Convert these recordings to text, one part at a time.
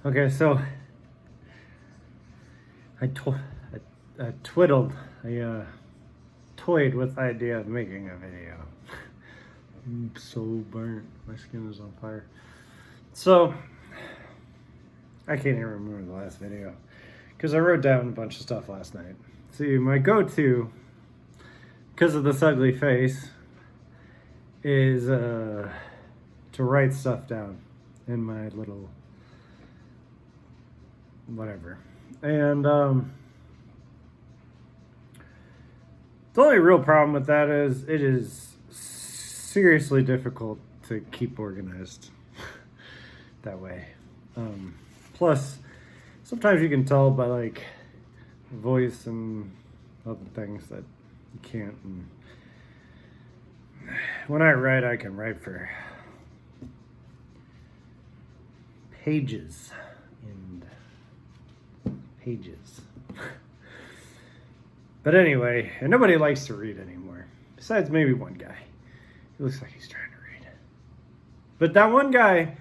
Okay, so I, to- I twiddled, toyed with the idea of making a video. I'm so burnt. My skin is on fire. So, I can't even remember the last video because I wrote down a bunch of stuff last night. See, my go-to, because of this ugly face, is to write stuff down in my little whatever. And the only real problem with that is it is seriously difficult to keep organized that way. Plus, sometimes you can tell by like voice and other things that you can't. And when I write, I can write for pages and pages. But anyway, and nobody likes to read anymore. Besides maybe one guy. He looks like he's trying to read. But that one guy,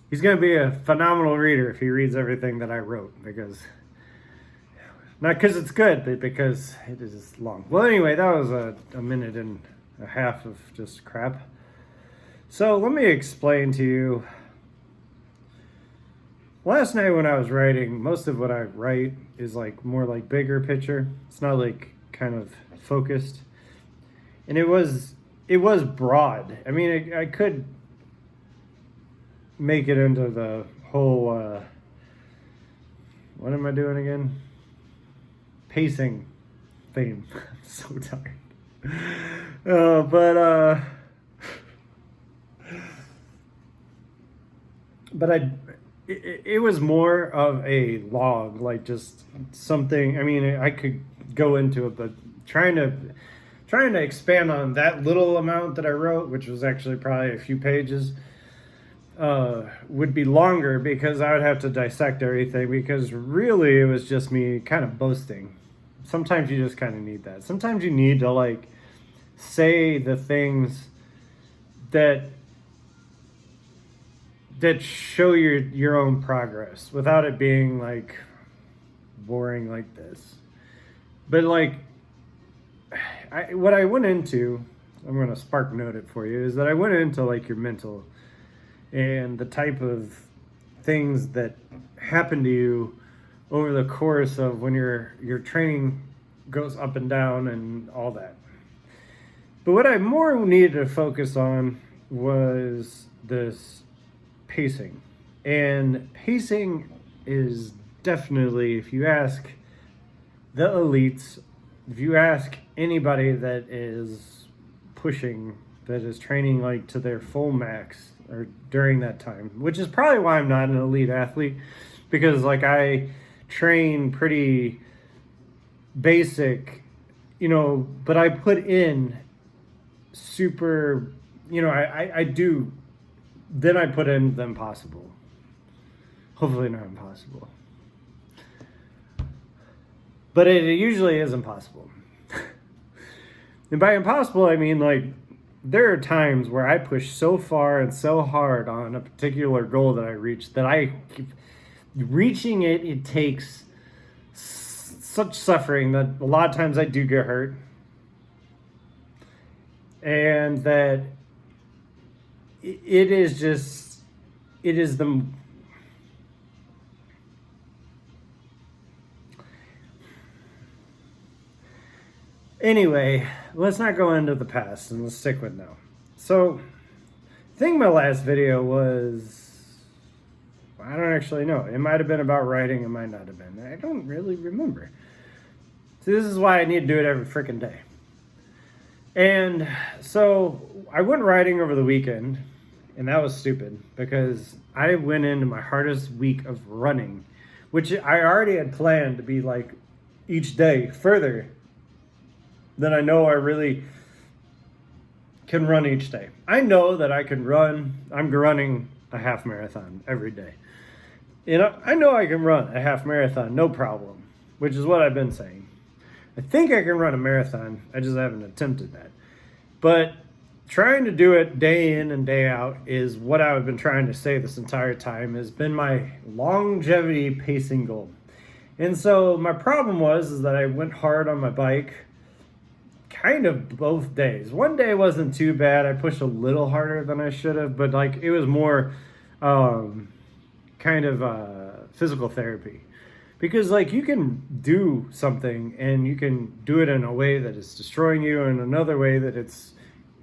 he's going to be a phenomenal reader if he reads everything that I wrote. Because, not because it's good, but because it is long. Well, anyway, that was a minute and a half of just crap. So let me explain to you. Last night when I was writing, most of what I write is like more like bigger picture. It's not like kind of focused. And it was broad. I mean, I could make it into the whole, what am I doing again? Pacing theme. I'm so tired. But it was more of a log, like just something. I mean, I could go into it, but trying to expand on that little amount that I wrote, which was actually probably a few pages, would be longer because I would have to dissect everything, because really it was just me kind of boasting. Sometimes you just kind of need that. Sometimes you need to like say the things that show your own progress without it being like boring like this. But like what I went into, I'm going to spark note it for you, is that I went into like your mental and the type of things that happen to you over the course of when your training goes up and down and all that. But what I more needed to focus on was this pacing. And pacing is definitely, if you ask the elites, if you ask anybody that is pushing, that is training like to their full max or during that time, which is probably why I'm not an elite athlete, because like I train pretty basic, but I put in super, I do. Then I put in the impossible. Hopefully not impossible. But it usually is impossible. And by impossible, I mean like there are times where I push so far and so hard on a particular goal that I reach that reaching it takes such suffering that a lot of times I do get hurt. And that it is the anyway, let's not go into the past and let's stick with now. So I think my last video was, I don't actually know, it might have been about writing, it might not have been, I don't really remember. So this is why I need to do it every freaking day. And so I went riding over the weekend, and that was stupid because I went into my hardest week of running, which I already had planned to be like each day further than I know I really can run each day. I know that I can run. I'm running a half marathon every day. I know I can run a half marathon, no problem, which is what I've been saying. I think I can run a marathon. I just haven't attempted that. But trying to do it day in and day out is what I've been trying to say this entire time, has been my longevity pacing goal. And so my problem is that I went hard on my bike kind of both days. One day wasn't too bad. I pushed a little harder than I should have, but like it was more kind of physical therapy. Because like you can do something and you can do it in a way that is destroying you, and another way that it's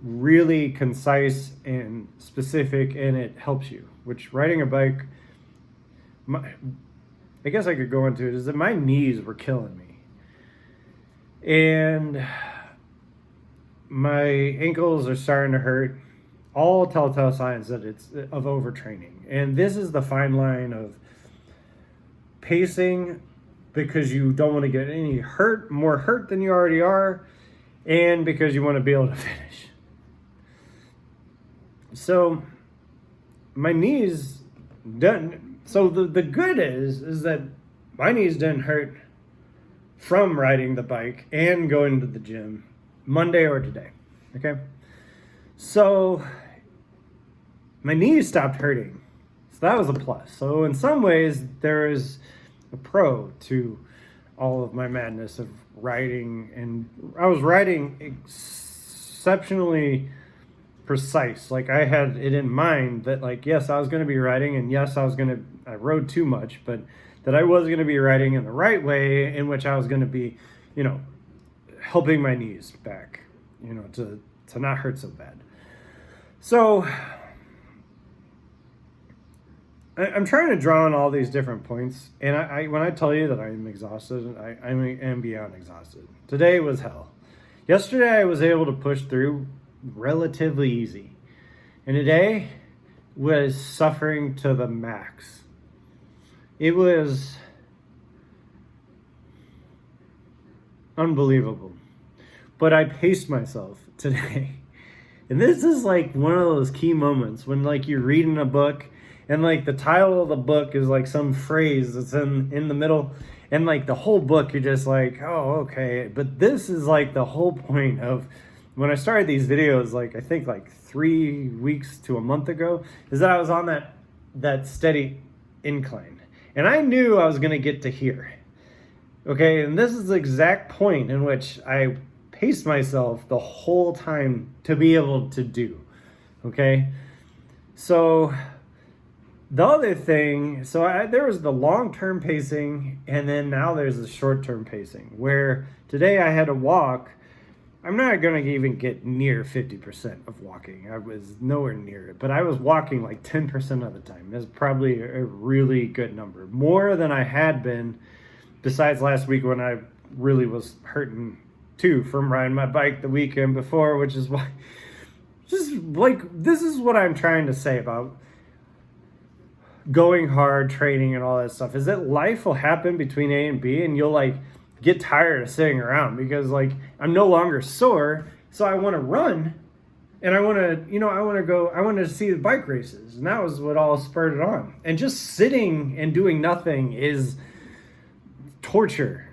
really concise and specific and it helps you. Which riding a bike, I guess I could go into it, is that my knees were killing me. And my ankles are starting to hurt. All telltale signs that it's of overtraining. And this is the fine line of pacing because you don't want to get any more hurt than you already are, and because you want to be able to finish. So my knees didn't. So the good is that my knees didn't hurt from riding the bike and going to the gym Monday or today. Okay. So my knees stopped hurting. So that was a plus. So in some ways there is a pro to all of my madness of riding, and I was riding exceptionally precise. Like I had it in mind that like, yes, I was going to be riding, and yes, I rode too much, but that I was going to be riding in the right way, in which I was going to be, helping my knees back, to not hurt so bad. So I'm trying to draw on all these different points, and I when I tell you that I'm exhausted, I am beyond exhausted. Today was hell. Yesterday I was able to push through relatively easy, and today was suffering to the max. It was unbelievable, but I paced myself today. And this is like one of those key moments when like you're reading a book and like the title of the book is like some phrase that's in the middle, and like the whole book you're just like, oh, okay. But this is like the whole point of when I started these videos, like I think like 3 weeks to a month ago, is that I was on that steady incline. And I knew I was going to get to here. Okay, and this is the exact point in which I paced myself the whole time to be able to do. Okay, so the other thing, there was the long-term pacing, and then now there's the short-term pacing, where today I had to walk. I'm not going to even get near 50% of walking. I was nowhere near it, but I was walking like 10% of the time. That's probably a really good number. More than I had been, besides last week when I really was hurting too from riding my bike the weekend before, which is why, just like, this is what I'm trying to say about going hard, training, and all that stuff, is that life will happen between A and B, and you'll like get tired of sitting around because like I'm no longer sore, so I want to run, and I want to see the bike races, and that was what all spurred it on. And just sitting and doing nothing is torture.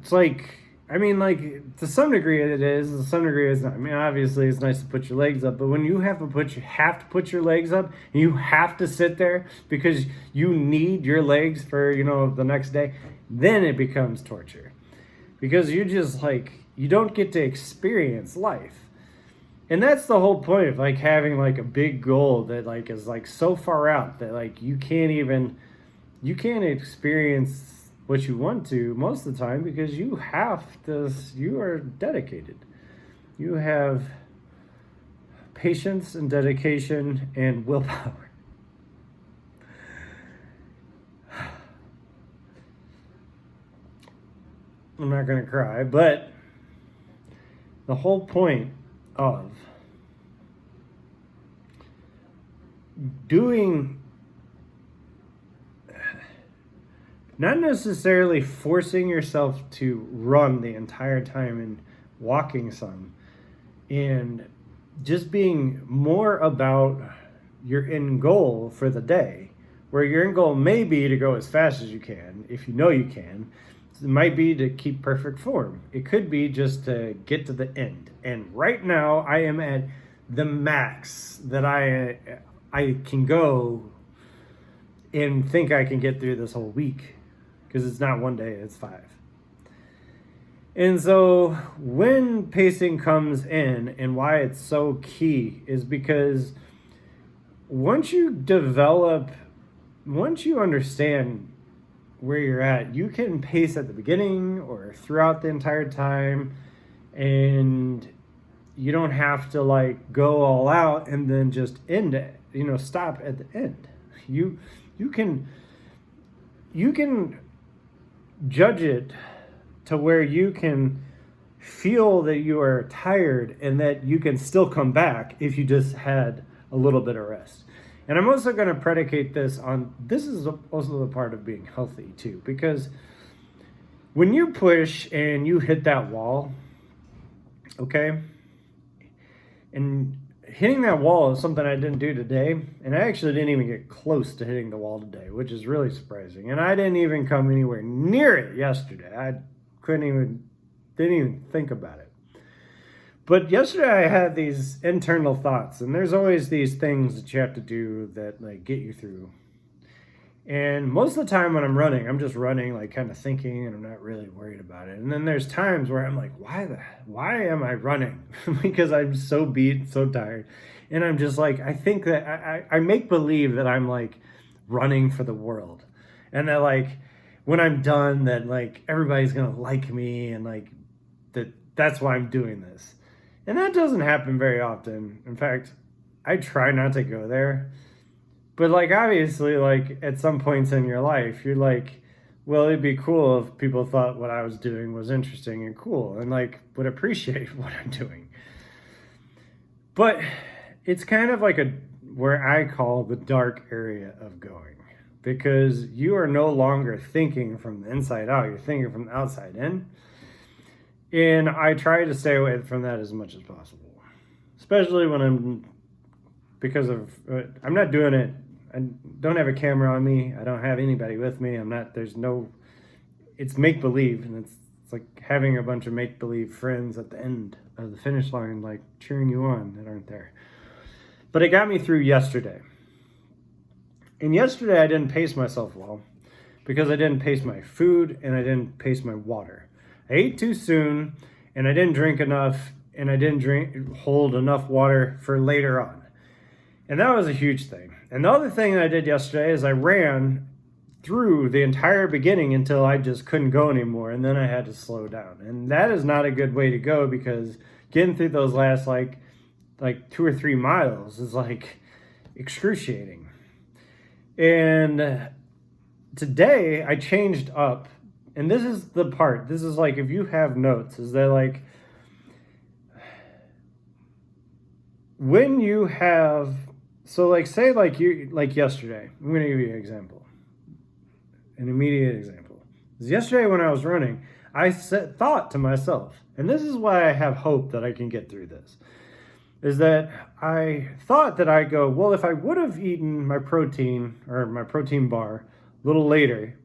It's like, I mean, like, to some degree it is, to some degree it's not. I mean, obviously it's nice to put your legs up, but when you have to put your legs up, and you have to sit there because you need your legs for, the next day, then it becomes torture. Because you just, like, you don't get to experience life. And that's the whole point of, like, having, like, a big goal that, like, is, like, so far out that, like, you can't experience what you want to most of the time, because you are dedicated. You have patience and dedication and willpower. I'm not going to cry, but the whole point of doing, not necessarily forcing yourself to run the entire time and walking some, and just being more about your end goal for the day, where your end goal may be to go as fast as you can, if you know you can. It might be to keep perfect form. It could be just to get to the end. And right now I am at the max that I can go and think I can get through this whole week, because it's not one day, it's 5. And so when pacing comes in, and why it's so key, is because once you understand where you're at, you can pace at the beginning or throughout the entire time, and you don't have to like go all out and then just end it, stop at the end. You can judge it to where you can feel that you are tired and that you can still come back if you just had a little bit of rest. And I'm also going to predicate this is also the part of being healthy too, because when you push and you hit that wall, okay, and hitting that wall is something I didn't do today, and I actually didn't even get close to hitting the wall today, which is really surprising. And I didn't even come anywhere near it yesterday. I didn't even think about it. But yesterday I had these internal thoughts, and there's always these things that you have to do that like get you through. And most of the time when I'm running, I'm just running, like kind of thinking, and I'm not really worried about it. And then there's times where I'm like, why am I running? Because I'm so beat, so tired. And I'm just like, I think that I make believe that I'm like running for the world. And that like, when I'm done, that like everybody's going to like me, and like that's why I'm doing this. And that doesn't happen very often. In fact, I try not to go there. But like, obviously, like at some points in your life, you're like, well, it'd be cool if people thought what I was doing was interesting and cool, and like would appreciate what I'm doing. But it's kind of like where I call the dark area of going, because you are no longer thinking from the inside out, you're thinking from the outside in. And I try to stay away from that as much as possible, especially when I'm not doing it. I don't have a camera on me. I don't have anybody with me. It's make believe, and it's like having a bunch of make believe friends at the end of the finish line, like cheering you on, that aren't there. But it got me through yesterday. And yesterday I didn't pace myself well, because I didn't pace my food and I didn't pace my water. I ate too soon, and I didn't drink enough, and I didn't hold enough water for later on. And that was a huge thing. And the other thing that I did yesterday is I ran through the entire beginning until I just couldn't go anymore, and then I had to slow down. And that is not a good way to go, because getting through those last like 2 or 3 miles is like excruciating. And today I changed up. And this is the part, this is like, if you have notes, is that like, when you have, so like, say like yesterday, I'm going to give you an example, an immediate example. Because yesterday when I was running, I thought to myself, and this is why I have hope that I can get through this, is that I thought that I go, well, if I would have eaten my protein or my protein bar a little later,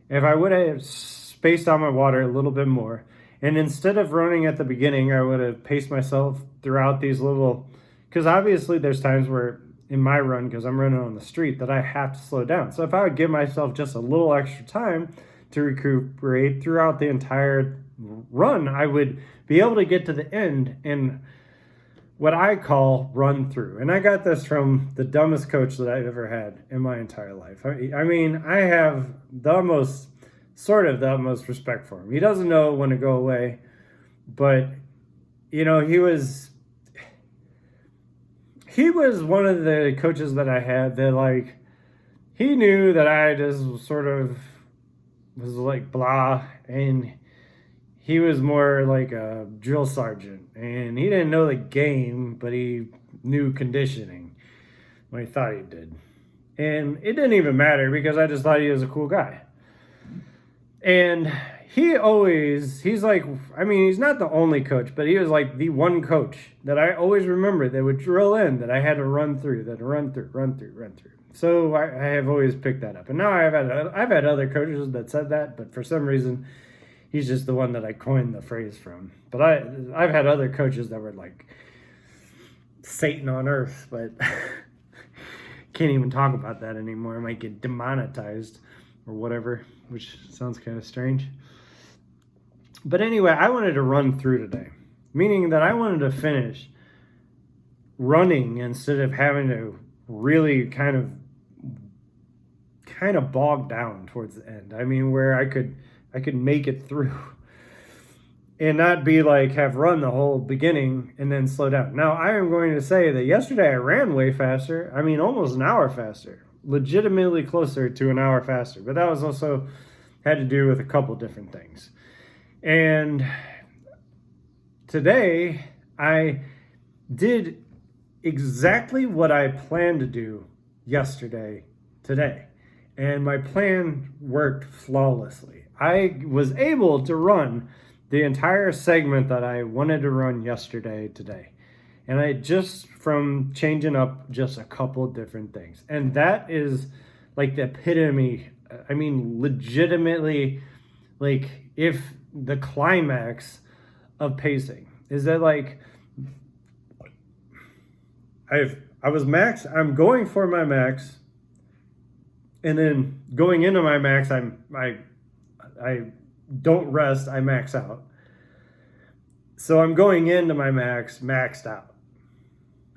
if I would have spaced out my water a little bit more, and instead of running at the beginning, I would have paced myself throughout these little, because obviously there's times where in my run, because I'm running on the street, that I have to slow down. So if I would give myself just a little extra time to recuperate throughout the entire run, I would be able to get to the end and what I call run through. And I got this from the dumbest coach that I've ever had in my entire life. I mean, I have the utmost respect for him. He doesn't know when to go away, but he was one of the coaches that I had that like, he knew that I just sort of was like blah, and he was more like a drill sergeant, and he didn't know the game, but he knew conditioning when he thought he did. And it didn't even matter, because I just thought he was a cool guy. And he's like, I mean, he's not the only coach, but he was like the one coach that I always remember that would drill in that I had to run through. So I have always picked that up. And now I've had other coaches that said that, but for some reason, he's just the one that I coined the phrase from. But I've had other coaches that were like Satan on earth, but can't even talk about that anymore. I might get demonetized or whatever, which sounds kind of strange. But anyway, I wanted to run through today, meaning that I wanted to finish running instead of having to really kind of bog down towards the end. I mean, where I could make it through and not be like have run the whole beginning and then slow down. Now, I am going to say that yesterday I ran way faster. I mean, almost an hour faster, legitimately closer to an hour faster. But that was also had to do with a couple different things. And today I did exactly what I planned to do yesterday, today. And my plan worked flawlessly. I was able to run the entire segment that I wanted to run yesterday, today. And I just from changing up just a couple different things. And that is like the epitome, I mean, legitimately, like if the climax of pacing is that like, I'm going for my max, and then going into my max, I don't rest, I max out. So I'm going into my max, maxed out.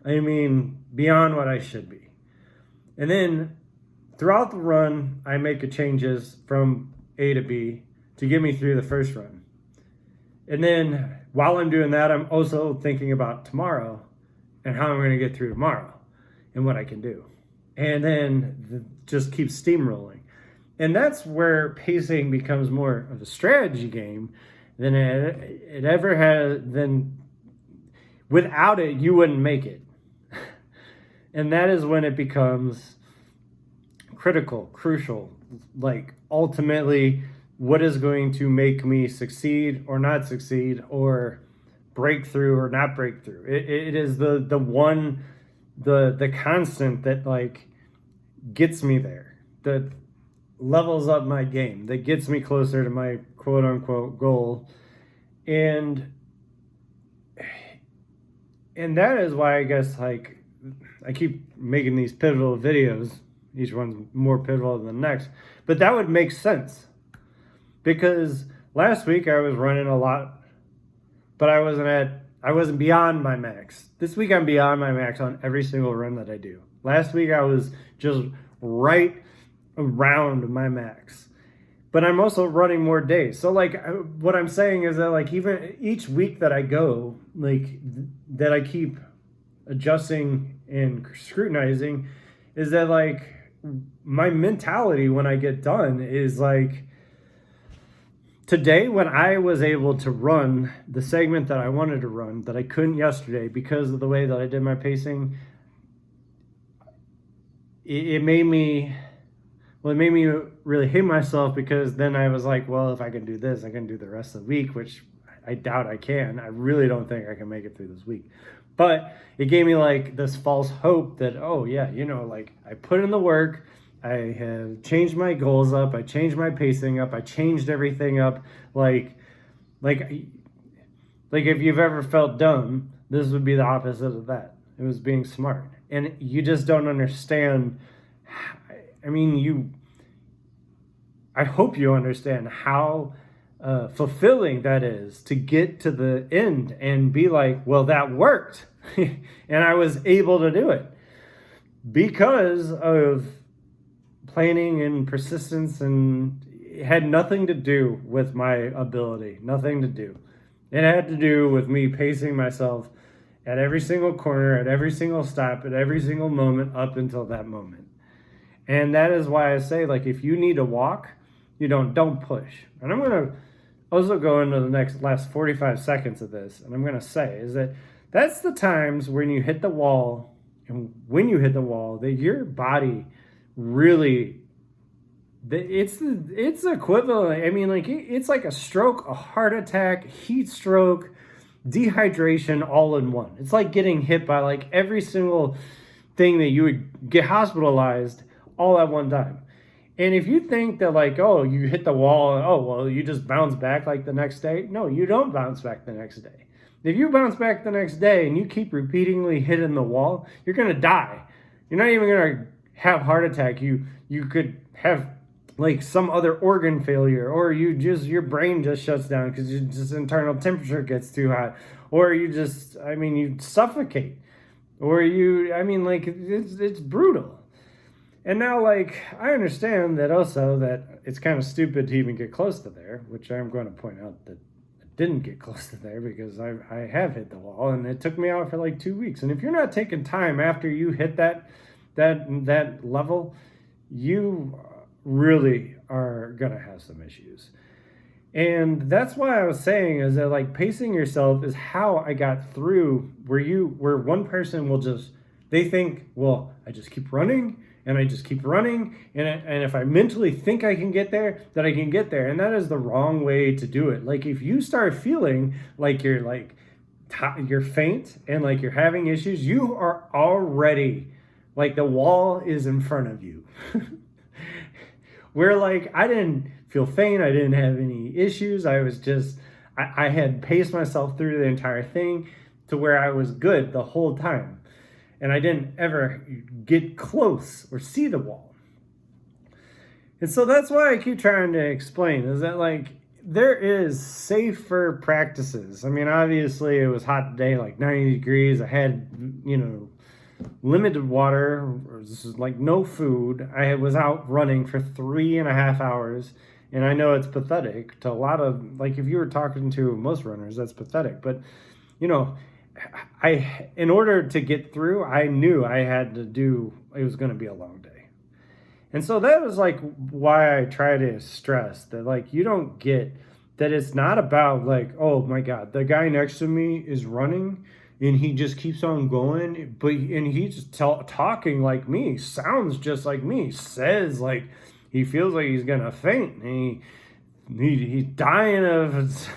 I mean, beyond what I should be. And then throughout the run, I make changes from A to B to get me through the first run. And then while I'm doing that, I'm also thinking about tomorrow and how I'm going to get through tomorrow and what I can do. And then just keep steamrolling. And that's where pacing becomes more of a strategy game than it ever has. Then without it, you wouldn't make it. And that is when it becomes critical, crucial, like ultimately what is going to make me succeed or not succeed, or break through or not break through. It is the one, the constant that like gets me there, that levels up my game, that gets me closer to my quote unquote goal. And that is why I guess like I keep making these pivotal videos. Each one's more pivotal than the next, but that would make sense because last week I was running a lot, but I wasn't beyond my max. This week I'm beyond my max on every single run that I do. Last week I was just right around my max, but I'm also running more days. So like what I'm saying is that like even each week that I go, like that I keep adjusting and scrutinizing, is that like my mentality when I get done is like, today, when I was able to run the segment that I wanted to run, that I couldn't yesterday because of the way that I did my pacing, it made me really hate myself, because then I was like, well, if I can do this, I can do the rest of the week, which I doubt I can. I really don't think I can make it through this week. But it gave me like this false hope that, oh yeah, like I put in the work, I have changed my goals up, I changed my pacing up, I changed everything up. Like if you've ever felt dumb, this would be the opposite of that. It was being smart. And you just don't understand. I mean, I hope you understand how fulfilling that is to get to the end and be like, well, that worked. And I was able to do it because of planning and persistence, and it had nothing to do with my ability, nothing to do. It had to do with me pacing myself at every single corner, at every single stop, at every single moment up until that moment. And that is why I say, like, if you need to walk, don't push. And I'm going to also go into the last 45 seconds of this, and I'm going to say is that that's the times when you hit the wall, and when you hit the wall, that your body really, it's equivalent. I mean, like it's like a stroke, a heart attack, heat stroke, dehydration all in one. It's like getting hit by like every single thing that you would get hospitalized all at one time. And if you think that like, oh, you hit the wall, oh, well, you just bounce back like the next day. No, you don't bounce back the next day. If you bounce back the next day and you keep repeatedly hitting the wall, you're going to die. You're not even going to have heart attack. You could have like some other organ failure, or your brain just shuts down because just internal temperature gets too hot, or you suffocate, or like it's brutal. And now, like, I understand that also that it's kind of stupid to even get close to there, which I'm going to point out that I didn't get close to there because I have hit the wall and it took me out for like 2 weeks. And if you're not taking time after you hit that level, you really are going to have some issues. And that's why I was saying is that like pacing yourself is how I got through where one person will they think, well, I just keep running and I just keep running. And if I mentally think I can get there, that I can get there. And that is the wrong way to do it. Like if you start feeling like you're faint and like you're having issues, you are already like the wall is in front of you. Where like I didn't feel faint, I didn't have any issues. I had paced myself through the entire thing to where I was good the whole time. And I didn't ever get close or see the wall. And so that's why I keep trying to explain is that like there is safer practices. I mean, obviously it was hot today, like 90 degrees. I had, limited water. This is like no food. I was out running for 3.5 hours. And I know it's pathetic to a lot of, like if you were talking to most runners, that's pathetic. But, in order to get through, I knew it was going to be a long day. And so that was like why I try to stress that like you don't get that it's not about like, oh my God, the guy next to me is running and he just keeps on going, and he's just talking like me, sounds just like me, says like he feels like he's gonna faint, and he's dying of,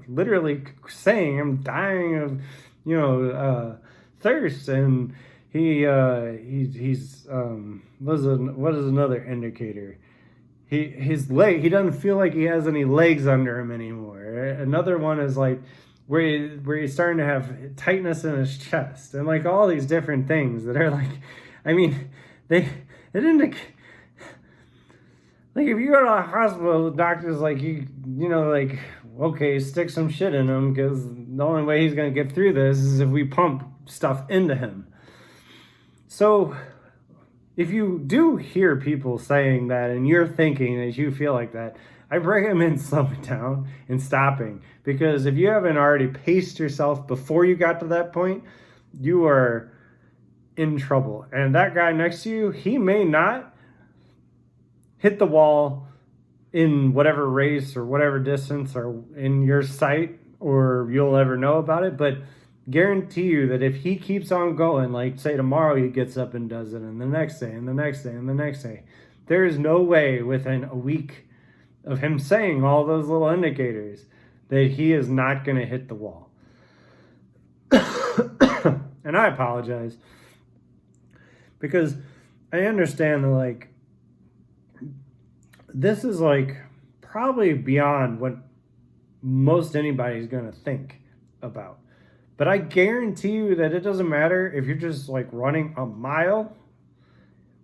literally saying I'm dying of, thirst, and he's what is another indicator? He doesn't feel like he has any legs under him anymore. Another one is like where he's starting to have tightness in his chest, and like all these different things that are like, I mean, they didn't. Like if you go to a hospital, the doctor's like, like, okay, stick some shit in him because the only way he's going to get through this is if we pump stuff into him. So if you do hear people saying that and you're thinking that you feel like that, I recommend slowing down and stopping, because if you haven't already paced yourself before you got to that point, you are in trouble. And that guy next to you, he may not hit the wall in whatever race or whatever distance or in your sight or you'll ever know about it, but guarantee you that if he keeps on going, like say tomorrow he gets up and does it, and the next day and the next day and the next day, there is no way within a week of him saying all those little indicators that he is not going to hit the wall. And I apologize because I understand that like this is like probably beyond what most anybody's going to think about. But I guarantee you that it doesn't matter if you're just like running a mile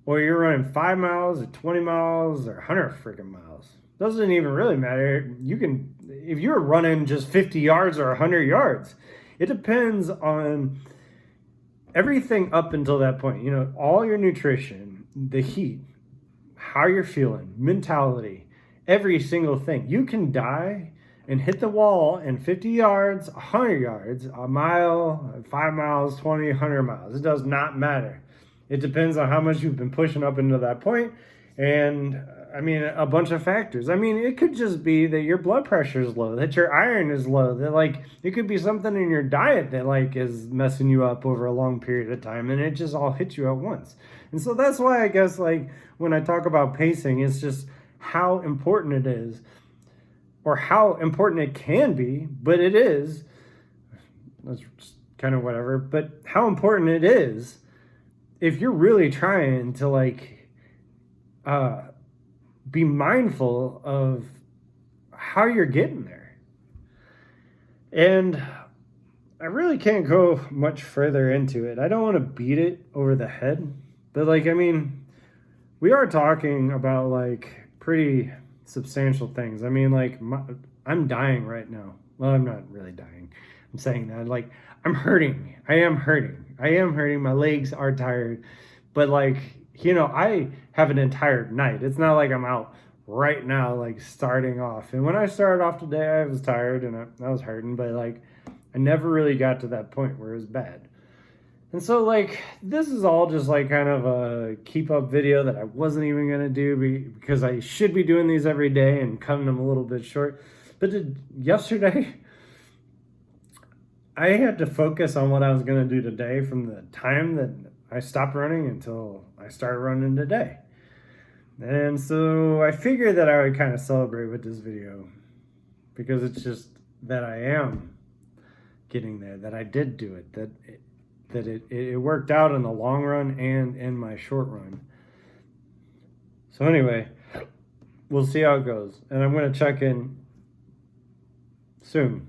or you're running 5 miles or 20 miles or 100 freaking miles. Doesn't even really matter. If you're running just 50 yards or 100 yards, it depends on everything up until that point. All your nutrition, the heat, how you're feeling, mentality, every single thing. You can die and hit the wall in 50 yards, 100 yards, a mile, 5 miles, 20, 100 miles. It does not matter. It depends on how much you've been pushing up into that point. And a bunch of factors. It could just be that your blood pressure is low, that your iron is low, that like it could be something in your diet that like is messing you up over a long period of time, and it just all hits you at once. And so that's why I guess like when I talk about pacing, it's just how important it is, or how important it can be, but it is. That's just kind of whatever. But how important it is if you're really trying to like be mindful of how you're getting there. And I really can't go much further into it. I don't want to beat it over the head, but like, I mean, we are talking about like pretty substantial things. I mean, like, I'm dying right now. Well, I'm not really dying. I'm saying that like I'm hurting. I am hurting. I am hurting. My legs are tired, but like, I have an entire night. It's not like I'm out right now, like starting off. And when I started off today, I was tired and I was hurting, but like, I never really got to that point where it was bad. And so, like, this is all just like kind of a keep up video that I wasn't even going to do because I should be doing these every day and cutting them a little bit short. But yesterday, I had to focus on what I was going to do today from the time that I stopped running until I started running today. And so I figured that I would kind of celebrate with this video because it's just that I am getting there, that I did do it, that it worked out in the long run and in my short run. So anyway, we'll see how it goes. And I'm going to check in soon.